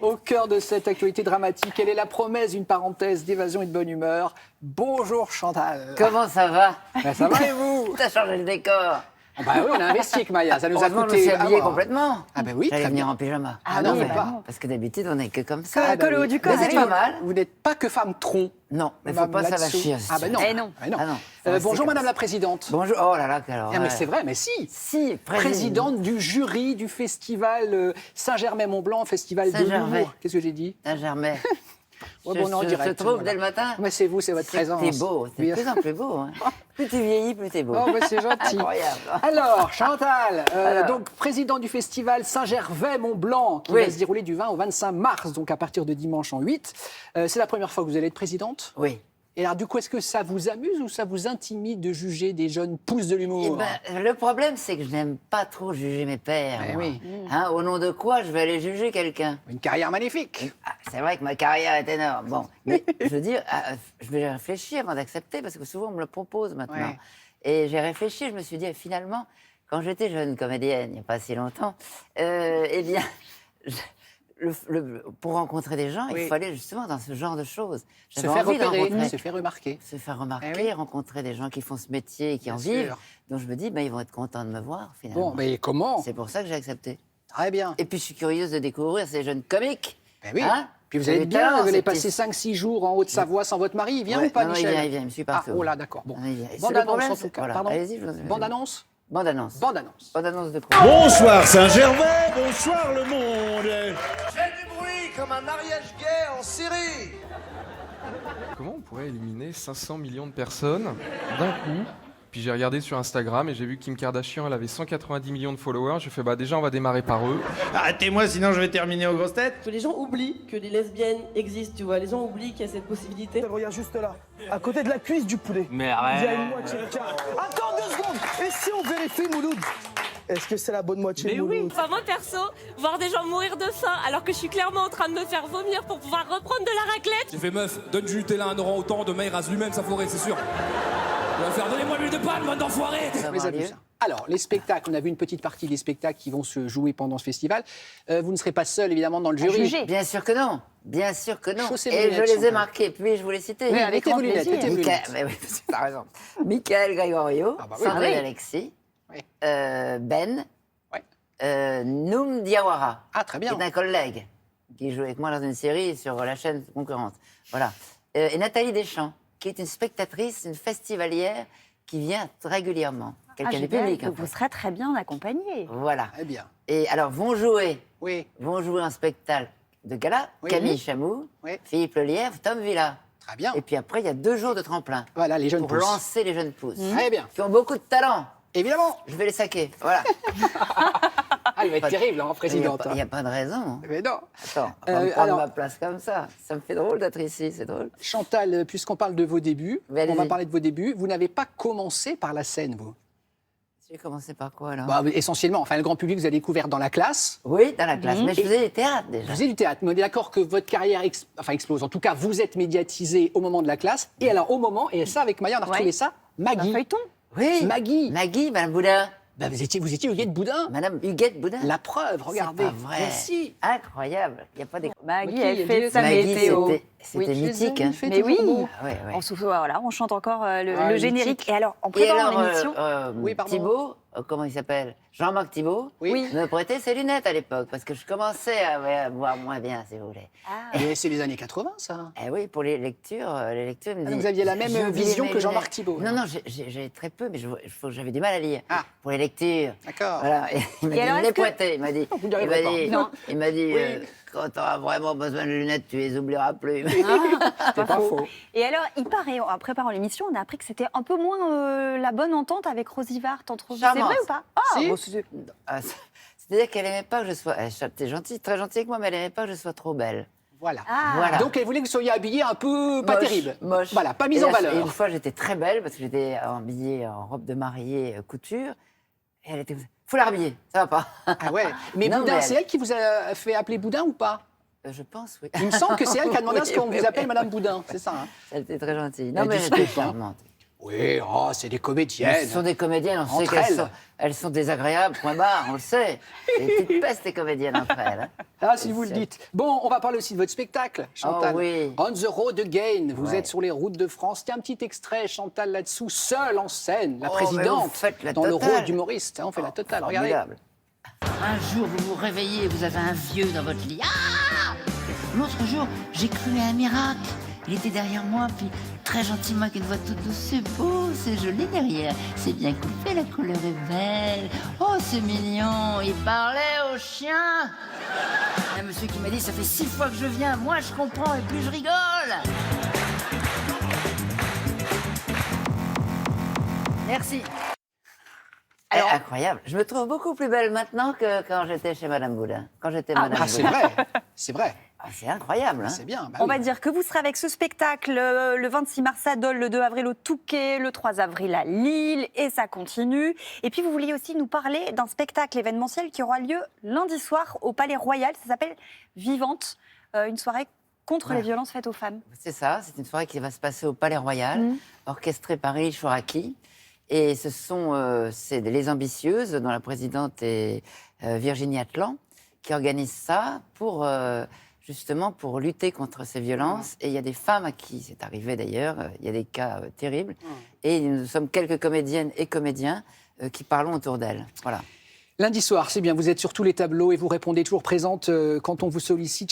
Au cœur de cette actualité dramatique, quelle est la promesse d'une parenthèse d'évasion et de bonne humeur? Bonjour Chantal. Comment ça va? Ben, ça va et vous? T'as changé le décor. Ah bah oui, on a investi avec Maya, ça nous a Heureusement, coûté... je me suis habillée mort. complètement. Ah ben oui, J'allais très venir bien. en pyjama. Ah non, mais bah pas. non, parce que d'habitude, on n'est que comme ça. Ah bah Collé au haut du corps. Mais c'est allez. pas mal. Vous n'êtes pas que femme tronc. Non, mais faut pas là-dessous. s'avachir. Ah ben non. Eh non. Ah non. Ah non, faut rester bonjour comme Madame ça. la Présidente. Bonjour. Oh là là, quelle horreur. Ah, mais c'est vrai, mais si. Si, Présidente du jury du festival Saint-Germain-Mont-Blanc, festival de Saint-Gervais. l'humour. Qu'est-ce que j'ai dit? Saint-Germain. Ouais, bon, on est en je direct, trouve voilà. dès le matin. Mais c'est vous, c'est votre présence. T'es beau, c'est Oui. de plus en plus beau. Hein. Plus tu vieillis, plus t'es beau. Oh, bah, c'est gentil. Incroyable. Alors, Chantal, Alors. donc président du festival Saint-Gervais-Mont-Blanc, qui Oui. va se dérouler du 20 au 25 mars, donc à partir de dimanche en 8. C'est la première fois que vous allez être présidente. Oui. Et alors, du coup, est-ce que ça vous amuse ou ça vous intimide de juger des jeunes pousses de Eh l'humour? ben, le problème, c'est que je n'aime pas trop juger mes pères. Eh moi. oui. Hein, au nom de quoi je vais aller juger quelqu'un? Une carrière magnifique. Ah, c'est vrai que ma carrière est énorme. Bon, mais je veux dire, je vais réfléchir avant d'accepter parce que souvent on me le propose maintenant. Ouais. Et j'ai réfléchi, je me suis dit, finalement, quand j'étais jeune comédienne, il n'y a pas si longtemps, eh bien, pour rencontrer des gens, Oui. il fallait justement dans ce genre de choses. Se J'avais faire envie de repérer, rencontrer- se faire remarquer. se faire remarquer, Eh oui. rencontrer des gens qui font ce métier et qui Bien en vivent. sûr. Donc je me dis, ben, ils vont être contents de me voir finalement. Bon, mais comment? C'est pour ça que j'ai accepté. Très bien. Et puis je suis curieuse de découvrir ces jeunes comiques. Ben oui. Hein? Puis vous Ces allez bien, talents, vous allez ces passer petits- 5-6 jours en Haute-Savoie sans votre mari. Il vient Ouais, ou pas, non, non, Michel? il vient, il me suit partout. Ah, oh là, d'accord. Bon. Non, il vient. Bande Le annonce, problème, en tout c'est- cas. voilà. Pardon. Allez-y, je vous- Bande annonce? Bande annonce. Bande annonce. Bande annonce de quoi? Bonsoir Saint-Gervais, bonsoir le monde. Fais du bruit comme un mariage gay en Syrie. Comment on pourrait éliminer 500 millions de personnes d'un coup? Puis j'ai regardé sur Instagram et j'ai vu que Kim Kardashian, elle avait 190 millions de followers. Je fais, bah déjà, on va démarrer par eux. Arrêtez-moi sinon je vais terminer aux grosses têtes. Que les gens oublient que les lesbiennes existent, tu vois. Les gens oublient qu'il y a cette possibilité. Elle regarde juste là, à côté de la cuisse du poulet. Mais Il y a une moitié. Tiens, attends 2 secondes. Et si on vérifie, Mouloud? Est-ce que c'est la bonne moitié, Mouloud? Enfin, moi perso, voir des gens mourir de faim alors que je suis clairement en train de me faire vomir pour pouvoir reprendre de la raclette. J'ai fait meuf, donne du Nutella à un orang autant, demain il rase lui-même sa forêt, c'est sûr. On va faire donnez-moi l'huile de palme, bande d'enfoirés. Ça va Mais ça aller. fait ça. Alors, les spectacles, on a vu une petite partie des spectacles qui vont se jouer pendant ce festival. Vous ne serez pas seul, évidemment, dans le jury. juger. Bien sûr que non. Bien sûr que non. Chaussez vos Et je lunettes, les ai Chantal. marqués. Puis je vous les citer. Oui, mettez vos lunettes, mettez vos lunettes. Mais oui, t'as raison. Michael Gregorio, Ah bah oui. Sandrine Ah oui. Alexis, Oui. Ben, Ouais. Noum Diawara, Ah, très qui bien. est un collègue qui joue avec moi dans une série sur la chaîne concurrente. Voilà. Et Nathalie Deschamps, qui est une spectatrice, une festivalière qui vient régulièrement. Quelqu'un du public. en Vous fait. serez très bien accompagné. Voilà. Très bien. Et alors, vont jouer Oui, un spectacle de gala, Oui, Camille oui. Chamou, Oui. Philippe Lelièvre, Tom Villa. très bien. Et puis après, il y a 2 jours de tremplin Voilà, les jeunes pour pousses. lancer les jeunes pousses, Très bien. qui ont beaucoup de talent. Évidemment. Je vais les saquer. Voilà. Ah, il va être Pas de- terrible, hein, Il présidente. n'y a, pas de raison. Mais non. Attends, on va me prendre alors- ma place comme ça. Ça me fait drôle d'être ici, c'est drôle. Chantal, puisqu'on parle de vos débuts, Mais allez-y. on va parler de vos débuts. Vous n'avez pas commencé par la scène, vous? J'ai commencé par quoi alors? Bah, essentiellement, enfin, le grand public vous a découvert dans la classe. Oui, dans la classe. Mais je Et- faisais du théâtre déjà. Vous faisiez du théâtre, mais on est d'accord que votre carrière explose. En tout cas, vous êtes médiatisé au moment de la classe. Et alors, au moment, et ça, avec Maya, on a retrouvé Ouais. ça, Un Maggie. feuilleton. Oui. Maggie. Maggie, Madame Boudin. Bah, vous étiez Huguette Boudin. Madame Huguette Boudin. La preuve, regardez. C'est pas vrai. Merci. Incroyable. Il n'y a pas des... Maggie, Maggie, elle fait elle sa Maggie, météo. c'était Oui. mythique. Hein. Mais oui. Ah ouais, ouais. On souffle, voilà, on chante encore le Ah, générique. mythique. Et alors, en Et préparant alors, l'émission, Oui, pardon. Thibault, comment il s'appelle? Jean-Marc Thibault Oui. me prêtait ses lunettes à l'époque, parce que je commençais à voir moins bien, si vous voulez. Et c'est les années 80, ça. Eh oui, pour les lectures, il me dit... Vous aviez la même j'ai oublié vision mes que Jean-Marc lunettes. Thibault. Non, non, j'ai très peu, mais j'avais du mal à lire. Ah. Pour les lectures. D'accord. Voilà, et il m'a Et dit, alors, les est-ce que- pointer, il m'a dit... Vous n'y arriverez pas. Non. Il m'a dit, Oui. quand tu auras vraiment besoin de lunettes, tu les oublieras plus. C'est pas faux. et alors, il paraît, en préparant l'émission, on a appris que c'était un peu moins la bonne entente avec Rosy Vart entre vous. C'est Charmante. vrai ou pas? Ah, Si. bon, Ah, c'est-à-dire qu'elle aimait pas que je sois... Elle était gentille, très gentille avec moi, mais elle aimait pas que je sois trop belle. Voilà. Ah. Voilà. Donc, elle voulait que vous soyez habillé un peu pas Moche, terrible. Moche. Voilà, pas Et mise en là, valeur. et une fois, j'étais très belle parce que j'étais habillée en robe de mariée couture. Et elle était... Faut la rhabiller, ça va pas. Ah ouais. Mais Non, Boudin, mais c'est elle qui vous a fait appeler Boudin ou pas? Je pense, oui. Il me semble que c'est elle qui a demandé à ce qu'on Oui, vous oui, appelle oui. Madame Boudin, c'est ça, hein? Elle était très gentille. Elle Non, mais dit elle était stop, hein. charmante. Oui, oh, c'est des Mais comédiennes. ce sont des comédiennes, on sait Entre qu'elles elles. sont désagréables, point barre, on le sait. Les petites pestes, les comédiennes entre elles. Hein. Ah, si vous le dites. Bon, on va parler aussi de votre spectacle, Chantal. Oh oui. On the road again. Vous Ouais. êtes sur les routes de France. Tiens, un petit extrait, Chantal, là-dessous, seule en scène, la Oh, mais vous présidente, faites la dans le totale. rôle d'humoriste. Hein, on fait la totale, regardez. Formidable. Un jour, vous vous réveillez et vous avez un vieux dans votre lit. Ah! L'autre jour, j'ai cru à un miracle. Il était derrière moi, puis très gentiment, avec une voix toute douce. C'est beau, c'est joli derrière. C'est bien coupé, la couleur est belle. Oh, c'est mignon. Il parlait au chien. Un monsieur qui m'a dit, ça fait 6 fois que je viens. Moi, je comprends et plus je rigole. Merci. Alors- Incroyable. Je me trouve beaucoup plus belle maintenant que quand j'étais chez Madame Boudin. Quand j'étais Madame Ah, c'est Boudin. vrai. C'est vrai. Ah, c'est incroyable. Hein. C'est bien. bah On oui. va dire que vous serez avec ce spectacle le 26 mars à Dole, le 2 avril au Touquet, le 3 avril à Lille, et ça continue. Et puis vous vouliez aussi nous parler d'un spectacle événementiel qui aura lieu lundi soir au Palais Royal. Ça s'appelle Vivante, une soirée contre Voilà. les violences faites aux femmes. C'est ça, c'est une soirée qui va se passer au Palais Royal, orchestrée par Elie Chouraki. Et c'est Les Ambitieuses, dont la présidente est Virginie Atlan, qui organisent ça justement pour lutter contre ces violences. Et il y a des femmes à qui c'est arrivé d'ailleurs, il y a des cas terribles. Et nous sommes quelques comédiennes et comédiens qui parlons autour d'elles. Voilà. Lundi soir, c'est bien. Vous êtes sur tous les tableaux et vous répondez toujours présente quand on vous sollicite.